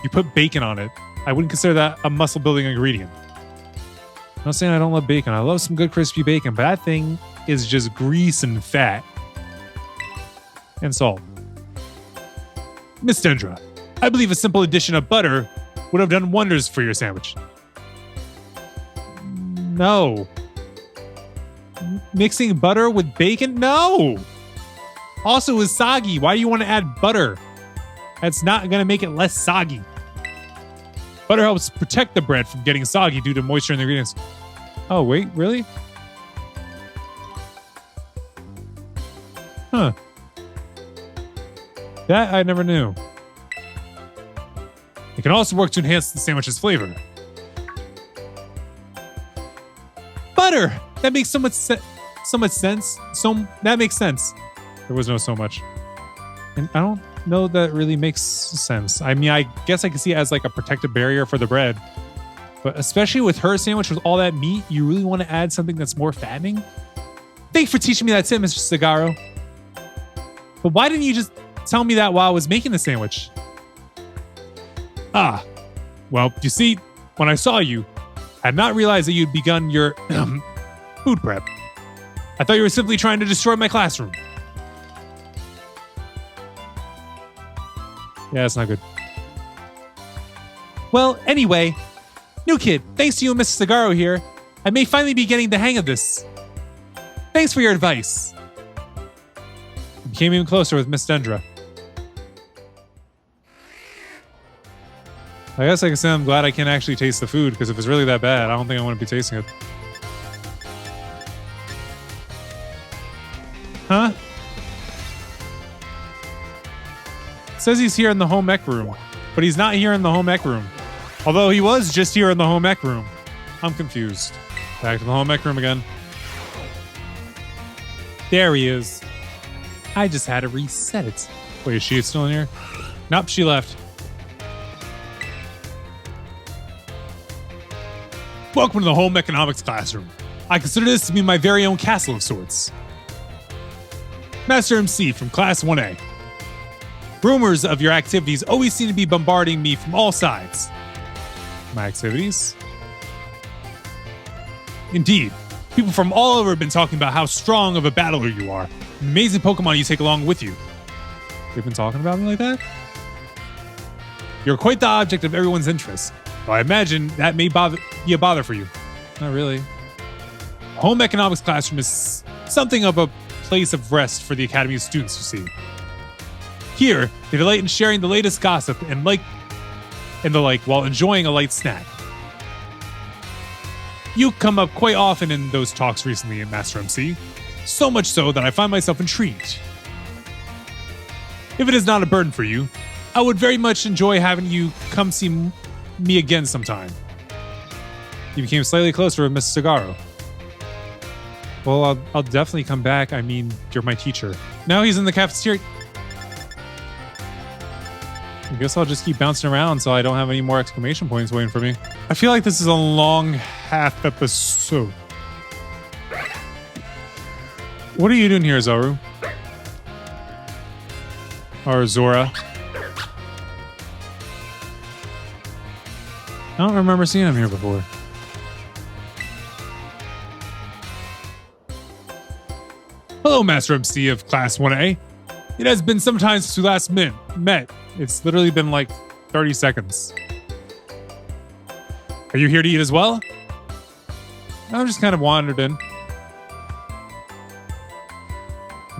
Speaker 1: You put bacon on it. I wouldn't consider that a muscle building ingredient. I'm not saying I don't love bacon. I love some good crispy bacon, but that thing is just grease and fat. And salt. Miss Dendra, I believe a simple addition of butter would have done wonders for your sandwich. No. Mixing butter with bacon? No! Also, it was soggy. Why do you want to add butter? That's not going to make it less soggy. Butter helps protect the bread from getting soggy due to moisture in the ingredients. Oh, wait, really? Huh. That I never knew. It can also work to enhance the sandwich's flavor. Butter! That makes so much sense. That makes sense. There was no so much. And I don't know that really makes sense. I mean, I guess I can see it as like a protective barrier for the bread. But especially with her sandwich with all that meat, you really want to add something that's more fattening? Thanks for teaching me that tip, Mr. Sagaro. But why didn't you just tell me that while I was making the sandwich? Well, you see, when I saw you, I had not realized that you'd begun your food prep. I thought you were simply trying to destroy my classroom. Yeah, that's not good. Well, anyway, new kid, thanks to you and Mr. Sagaro here, I may finally be getting the hang of this. Thanks for your advice. I became even closer with Miss Dendra. I guess I can say I'm glad I can actually taste the food, because if it's really that bad, I don't think I want to be tasting it. Huh? It says he's here in the home ec room, but he's not here in the home ec room. Although he was just here in the home ec room. I'm confused. Back to the home ec room again. There he is. I just had to reset it. Wait, is she still in here? Nope, she left. Welcome to the home economics classroom. I consider this to be my very own castle of sorts. Master MC from Class 1A. Rumors of your activities always seem to be bombarding me from all sides. My activities? Indeed. People from all over have been talking about how strong of a battler you are. Amazing Pokemon you take along with you. They've been talking about me like that? You're quite the object of everyone's interest. Well, I imagine that may be a bother for you. Not really. Home economics classroom is something of a place of rest for the Academy's students, you see. Here, they delight in sharing the latest gossip and the like while enjoying a light snack. You come up quite often in those talks recently at Master MC, so much so that I find myself intrigued. If it is not a burden for you, I would very much enjoy having you come see me again sometime. You became slightly closer with Mr. Sagaro. Well, I'll definitely come back. I mean, you're my teacher. Now he's in the cafeteria. I guess I'll just keep bouncing around so I don't have any more exclamation points waiting for me. I feel like this is a long half episode. What are you doing here, Zoru? Or Zora? I don't remember seeing him here before. Hello, Master MC of Class 1A. It has been some time since we last met. It's literally been like 30 seconds. Are you here to eat as well? I'm just kind of wandered in.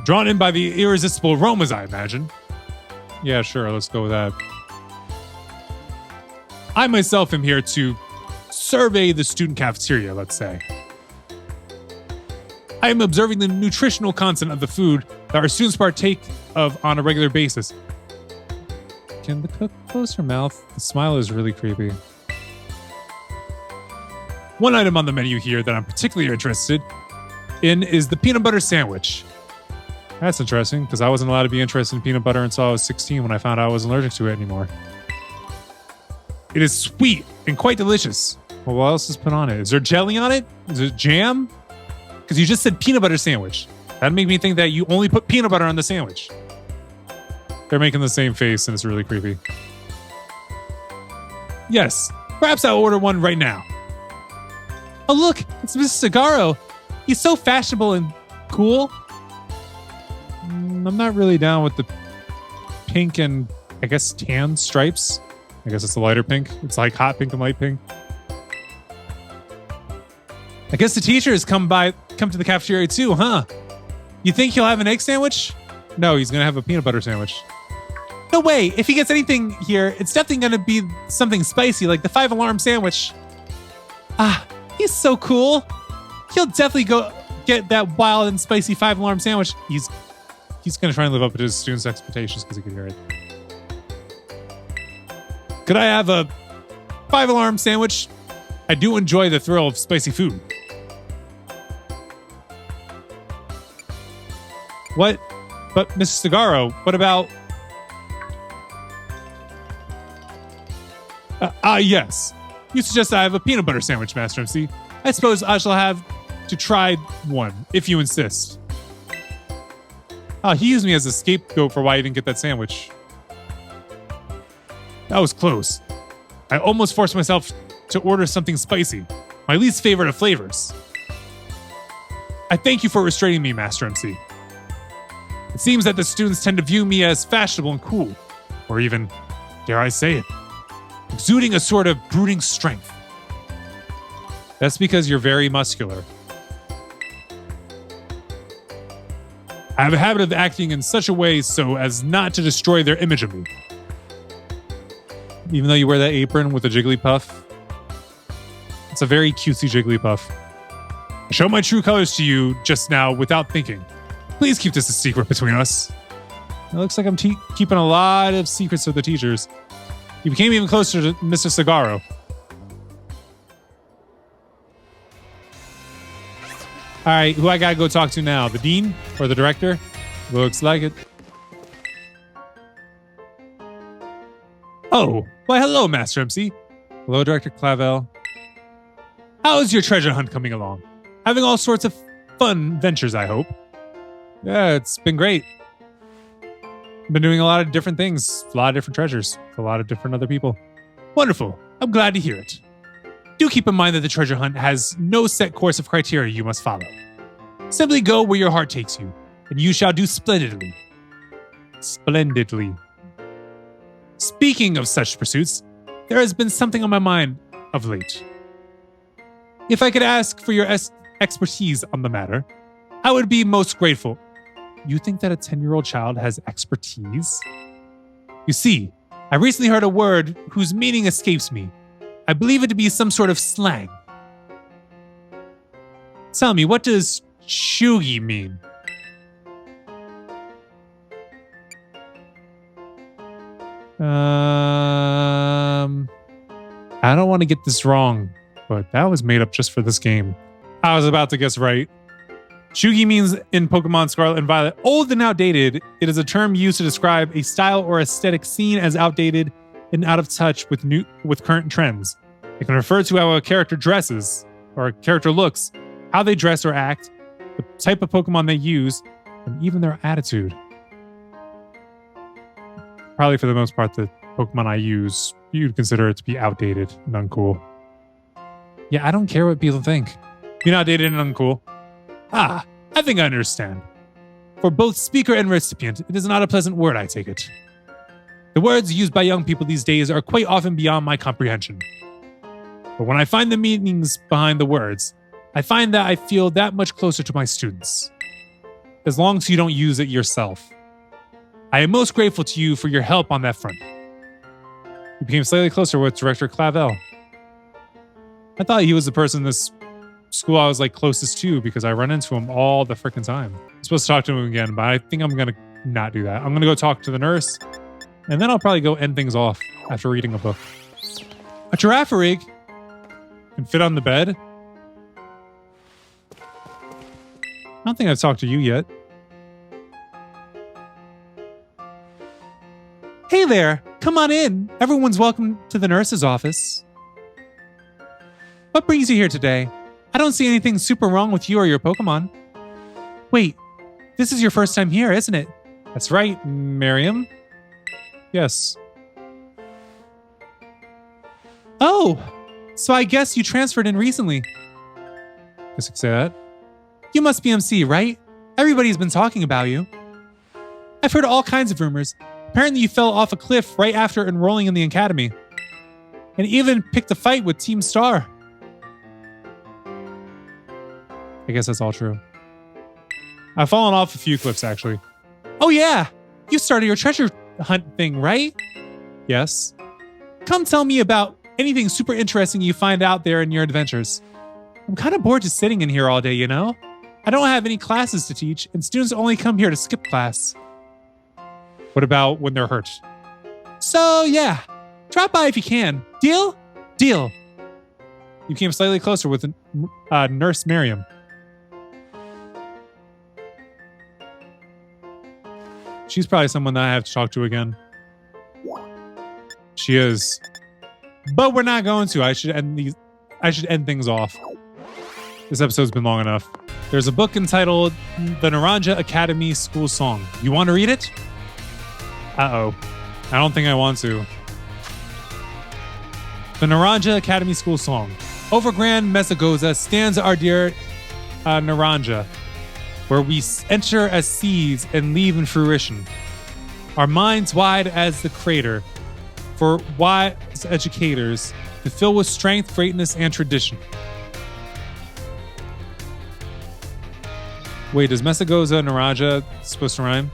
Speaker 1: Drawn in by the irresistible aromas, I imagine. Yeah, sure, let's go with that. I myself am here to survey the student cafeteria, let's say. I am observing the nutritional content of the food that our students partake of on a regular basis. Can the cook close her mouth? The smile is really creepy. One item on the menu here that I'm particularly interested in is the peanut butter sandwich. That's interesting, because I wasn't allowed to be interested in peanut butter until I was 16 when I found out I wasn't allergic to it anymore. It is sweet and quite delicious. Well, what else is put on it? Is there jelly on it? Is it jam? Because you just said peanut butter sandwich. That'd make me think that you only put peanut butter on the sandwich. They're making the same face and it's really creepy. Yes, perhaps I'll order one right now. Oh look, it's Mr. Sagaro. He's so fashionable and cool. I'm not really down with the pink and I guess tan stripes. I guess it's the lighter pink. It's like hot pink and light pink. I guess the teacher has come to the cafeteria too, huh? You think he'll have an egg sandwich? No, he's gonna have a peanut butter sandwich. No way! If he gets anything here, it's definitely gonna be something spicy, like the 5-alarm sandwich. Ah, he's so cool. He'll definitely go get that wild and spicy 5-alarm sandwich. He's gonna try and live up to his students' expectations because he can hear it. Could I have a 5-alarm sandwich? I do enjoy the thrill of spicy food. What? But, Mr. Sagaro, what about... yes. You suggest I have a peanut butter sandwich, Master MC. I suppose I shall have to try one, if you insist. He used me as a scapegoat for why he didn't get that sandwich. That was close. I almost forced myself to order something spicy, my least favorite of flavors. I thank you for restraining me, Master MC. It seems that the students tend to view me as fashionable and cool, or even, dare I say it, exuding a sort of brooding strength. That's because you're very muscular. I have a habit of acting in such a way so as not to destroy their image of me. Even though you wear that apron with a Jigglypuff, it's a very cutesy Jigglypuff. I showed my true colors to you just now without thinking. Please keep this a secret between us. It looks like I'm keeping a lot of secrets with the teachers. You became even closer to Mr. Sagaro. All right, who I gotta go talk to now? The dean or the director? Looks like it. Oh, why hello, Master MC. Hello, Director Clavel. How is your treasure hunt coming along? having all sorts of fun ventures, I hope. Yeah, it's been great. Been doing a lot of different things, a lot of different treasures, with a lot of different other people. Wonderful. I'm glad to hear it. Do keep in mind that the treasure hunt has no set course of criteria you must follow. Simply go where your heart takes you, and you shall do splendidly. Splendidly. Speaking of such pursuits, there has been something on my mind of late. If I could ask for your expertise on the matter, I would be most grateful. You think that a 10-year-old child has expertise? You see, I recently heard a word whose meaning escapes me. I believe it to be some sort of slang. Tell me, what does chuggy mean? I don't want to get this wrong, but that was made up just for this game. I was about to guess right. Chuggy means in Pokemon Scarlet and Violet, old and outdated. It is a term used to describe a style or aesthetic seen as outdated and out of touch with current trends. It can refer to how a character dresses or a character looks, how they dress or act, the type of Pokemon they use, and even their attitude. Probably for the most part, the Pokemon I use, you'd consider it to be outdated and uncool. Yeah, I don't care what people think. Being outdated and uncool. I think I understand. For both speaker and recipient, it is not a pleasant word, I take it. The words used by young people these days are quite often beyond my comprehension. But when I find the meanings behind the words, I find that I feel that much closer to my students. As long as you don't use it yourself. I am most grateful to you for your help on that front. You became slightly closer with Director Clavel. I thought he was the person in this school I was like closest to because I run into him all the freaking time. I'm supposed to talk to him again, but I think I'm going to not do that. I'm going to go talk to the nurse, and then I'll probably go end things off after reading a book. A giraffe rig can fit on the bed? I don't think I've talked to you yet. Hey there, come on in. Everyone's welcome to the nurse's office. What brings you here today? I don't see anything super wrong with you or your Pokemon. Wait, this is your first time here, isn't it? That's right, Miriam. Yes. Oh, so I guess you transferred in recently. Guess I could say that. You must be MC, right? Everybody's been talking about you. I've heard all kinds of rumors. Apparently you fell off a cliff right after enrolling in the academy. And even picked a fight with Team Star. I guess that's all true. I've fallen off a few cliffs, actually. Oh yeah! You started your treasure hunt thing, right? Yes. Come tell me about anything super interesting you find out there in your adventures. I'm kind of bored just sitting in here all day, you know? I don't have any classes to teach, and students only come here to skip class. What about when they're hurt? So, yeah. Drop by if you can. Deal? Deal. You came slightly closer with Nurse Miriam. She's probably someone that I have to talk to again. She is. But we're not going to. I should end things off. This episode's been long enough. There's a book entitled The Naranja Academy School Song. You want to read it? Uh-oh. I don't think I want to. The Naranja Academy School Song. Over Grand Mesagoza stands our dear Naranja, where we enter as seeds and leave in fruition. Our minds wide as the crater, for wise educators to fill with strength, greatness, and tradition. Wait, is Mesagoza and Naranja supposed to rhyme?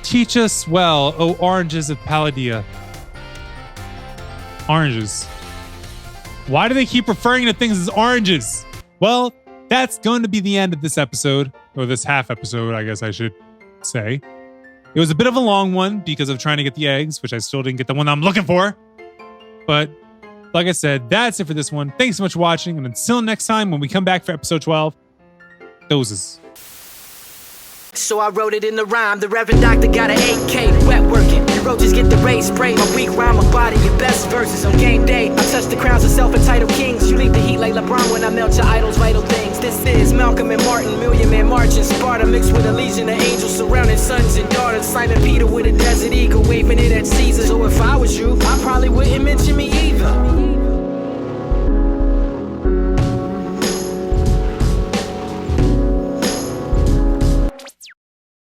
Speaker 1: Teach us well, O oranges of Palladia. Oranges. Why do they keep referring to things as oranges? Well, that's going to be the end of this episode, or this half episode, I guess I should say. It was a bit of a long one because of trying to get the eggs, which I still didn't get the one I'm looking for. But like I said, that's it for this one. Thanks so much for watching, and until next time when we come back for episode 12, doses.
Speaker 2: So I wrote it in the rhyme. The Reverend Doctor got an 8K wet working. Roaches get the rays sprayed. My weak rhyme, my body, your best verses on game day. I touch the crowns of self-entitled kings. You leave the heat like LeBron when I melt your idols right Malcolm and Martin, Million Man March in Sparta, mixed with a legion of angels surrounding sons and daughters. Simon Peter with a desert eagle waving it at Caesar. So if I was you, I probably wouldn't mention me either.